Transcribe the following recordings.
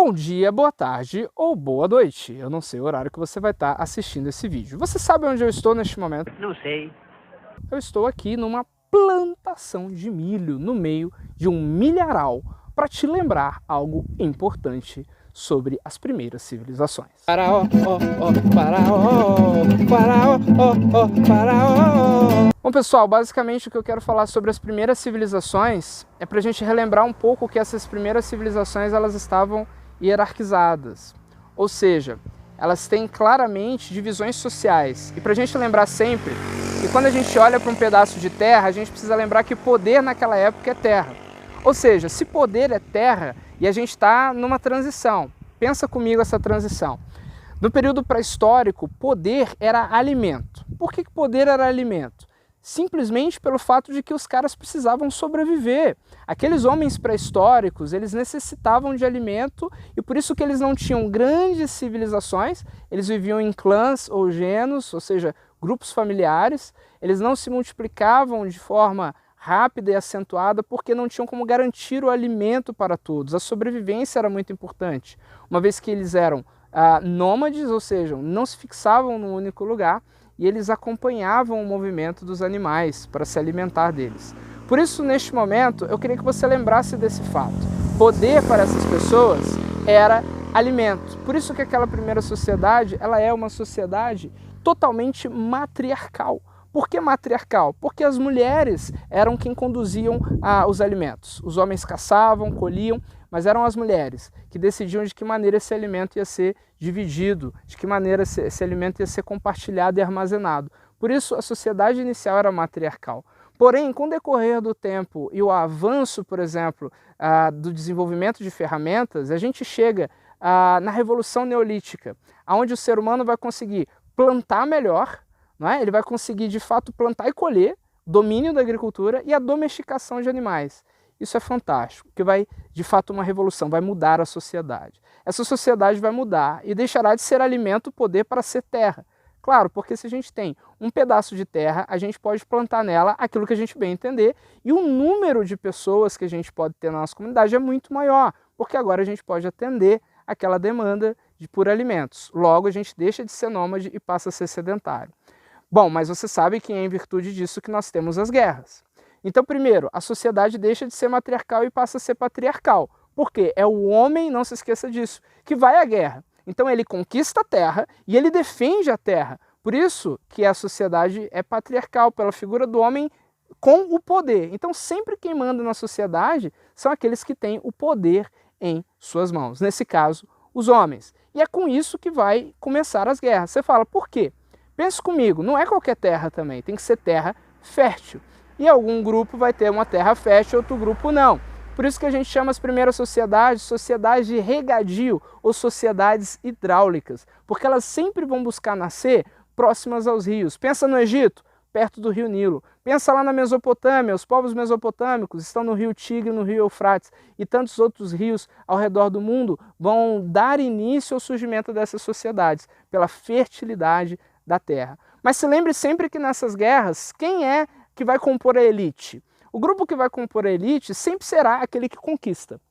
Bom dia, boa tarde ou boa noite. Eu não sei o horário que você vai estar assistindo esse vídeo. Você sabe onde eu estou neste momento? Não sei. Eu estou aqui numa plantação de milho, no meio de um milharal, para te lembrar algo importante sobre as primeiras civilizações. Bom, pessoal, basicamente o que eu quero falar sobre as primeiras civilizações é para a gente relembrar um pouco que essas primeiras civilizações elas estavam hierarquizadas, ou seja, elas têm claramente divisões sociais. E para a gente lembrar sempre que quando a gente olha para um pedaço de terra, a gente precisa lembrar que poder naquela época é terra. Ou seja, se poder é terra e a gente está numa transição, pensa comigo essa transição. No período pré-histórico, poder era alimento. Por que poder era alimento? Simplesmente pelo fato de que os caras precisavam sobreviver. Aqueles homens pré-históricos, eles necessitavam de alimento e por isso que eles não tinham grandes civilizações, eles viviam em clãs ou genos, ou seja, grupos familiares, eles não se multiplicavam de forma rápida e acentuada porque não tinham como garantir o alimento para todos. A sobrevivência era muito importante, uma vez que eles eram nômades, ou seja, não se fixavam num único lugar, e eles acompanhavam o movimento dos animais para se alimentar deles. Por isso, neste momento, eu queria que você lembrasse desse fato. Poder para essas pessoas era alimento. Por isso que aquela primeira sociedade, ela é uma sociedade totalmente matriarcal. Por que matriarcal? Porque as mulheres eram quem conduziam os alimentos. Os homens caçavam, colhiam, mas eram as mulheres que decidiam de que maneira esse alimento ia ser dividido, de que maneira esse alimento ia ser compartilhado e armazenado. Por isso, a sociedade inicial era matriarcal. Porém, com o decorrer do tempo e o avanço, por exemplo, do desenvolvimento de ferramentas, a gente chega na Revolução Neolítica, onde o ser humano vai conseguir plantar melhor, não é? Ele vai conseguir, de fato, plantar e colher, domínio da agricultura e a domesticação de animais. Isso é fantástico, que vai, de fato, uma revolução, vai mudar a sociedade. Essa sociedade vai mudar e deixará de ser alimento poder para ser terra. Claro, porque se a gente tem um pedaço de terra, a gente pode plantar nela aquilo que a gente bem entender e o número de pessoas que a gente pode ter na nossa comunidade é muito maior, porque agora a gente pode atender aquela demanda por alimentos. Logo, a gente deixa de ser nômade e passa a ser sedentário. Bom, mas você sabe que é em virtude disso que nós temos as guerras. Então, primeiro, a sociedade deixa de ser matriarcal e passa a ser patriarcal. Por quê? É o homem, não se esqueça disso, que vai à guerra. Então ele conquista a terra e ele defende a terra. Por isso que a sociedade é patriarcal, pela figura do homem com o poder. Então sempre quem manda na sociedade são aqueles que têm o poder em suas mãos. Nesse caso, os homens. E é com isso que vai começar as guerras. Você fala, por quê? Pense comigo, não é qualquer terra também, tem que ser terra fértil. E algum grupo vai ter uma terra fértil, outro grupo não. Por isso que a gente chama as primeiras sociedades, sociedades de regadio ou sociedades hidráulicas, porque elas sempre vão buscar nascer próximas aos rios. Pensa no Egito, perto do rio Nilo. Pensa lá na Mesopotâmia, os povos mesopotâmicos estão no rio Tigre, no rio Eufrates, e tantos outros rios ao redor do mundo vão dar início ao surgimento dessas sociedades, pela fertilidade da terra. Mas se lembre sempre que nessas guerras, quem é que vai compor a elite? O grupo que vai compor a elite sempre será aquele que conquista.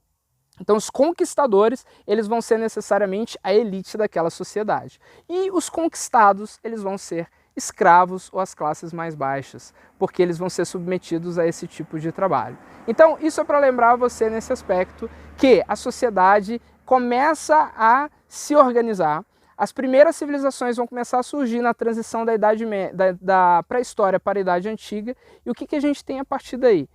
Então os conquistadores, eles vão ser necessariamente a elite daquela sociedade. E os conquistados, eles vão ser escravos ou as classes mais baixas, porque eles vão ser submetidos a esse tipo de trabalho. Então isso é para lembrar você nesse aspecto que a sociedade começa a se organizar. As primeiras civilizações vão começar a surgir na transição da pré-história para a Idade Antiga. E o que a gente tem a partir daí?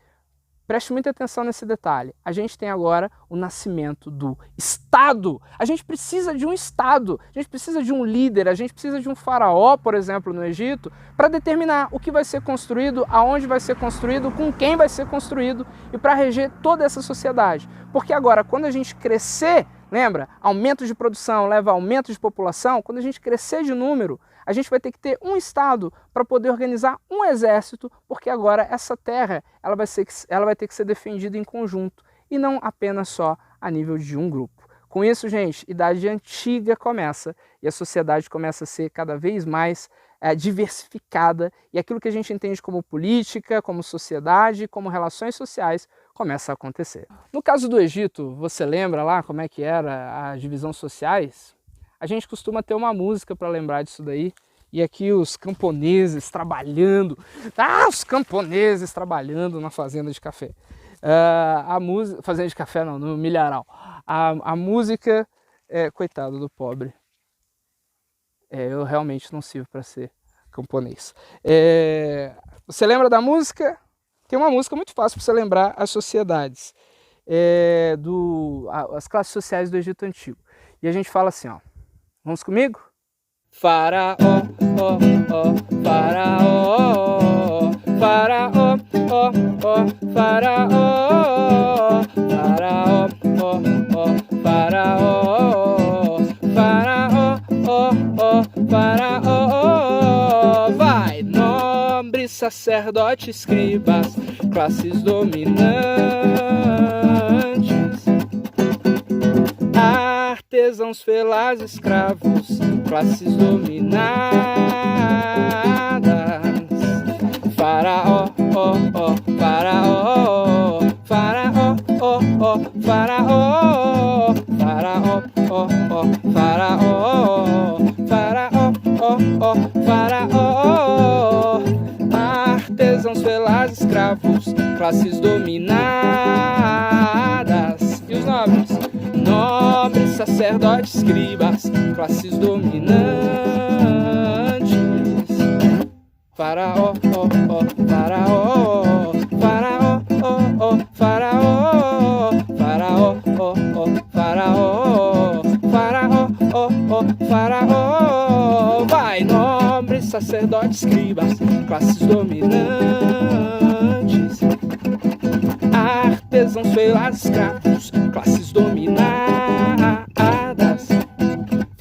Preste muita atenção nesse detalhe. A gente tem agora o nascimento do Estado. A gente precisa de um Estado, a gente precisa de um líder, a gente precisa de um faraó, por exemplo, no Egito, para determinar o que vai ser construído, aonde vai ser construído, com quem vai ser construído e para reger toda essa sociedade. Porque agora, quando a gente crescer, lembra? Aumento de produção leva a aumento de população. Quando a gente crescer de número, a gente vai ter que ter um Estado para poder organizar um exército, porque agora essa terra ela vai ter que ser defendida em conjunto e não apenas só a nível de um grupo. Com isso, gente, Idade Antiga começa e a sociedade começa a ser cada vez mais diversificada e aquilo que a gente entende como política, como sociedade, como relações sociais começa a acontecer. No caso do Egito, você lembra lá como é que era a divisão sociais? A gente costuma ter uma música para lembrar disso daí, e aqui os camponeses trabalhando, os camponeses trabalhando na fazenda de café. A música, fazenda de café não, no milharal. A música, coitado do pobre, eu realmente não sirvo para ser camponês. Você lembra da música? Tem uma música muito fácil para você lembrar as sociedades, as classes sociais do Egito Antigo. E a gente fala assim, ó, vamos comigo? Faraó, ó, ó, faraó, faraó, ó, ó, faraó, faraó, ó, ó, faraó, faraó, ó, ó, faraó. Vai, nobres, sacerdotes, escribas, classes dominantes, artesãos, felazes, escravos, classes dominadas. Faraó, ó, ó, faraó, faraó, ó, ó, faraó, faraó, ó, ó, faraó, faraó, ó, ó, faraó. Artesãos, felazes, escravos, classes dominadas. E os nobres? Nobres, sacerdotes, escribas, classes dominantes. Faraó, ó, ó, faraó, faraó, ó, ó, faraó, faraó, ó, ó, faraó, faraó, ó, ó, faraó. Vai, nobres, sacerdotes, escribas, classes dominantes, artesãos, felazes, escravos,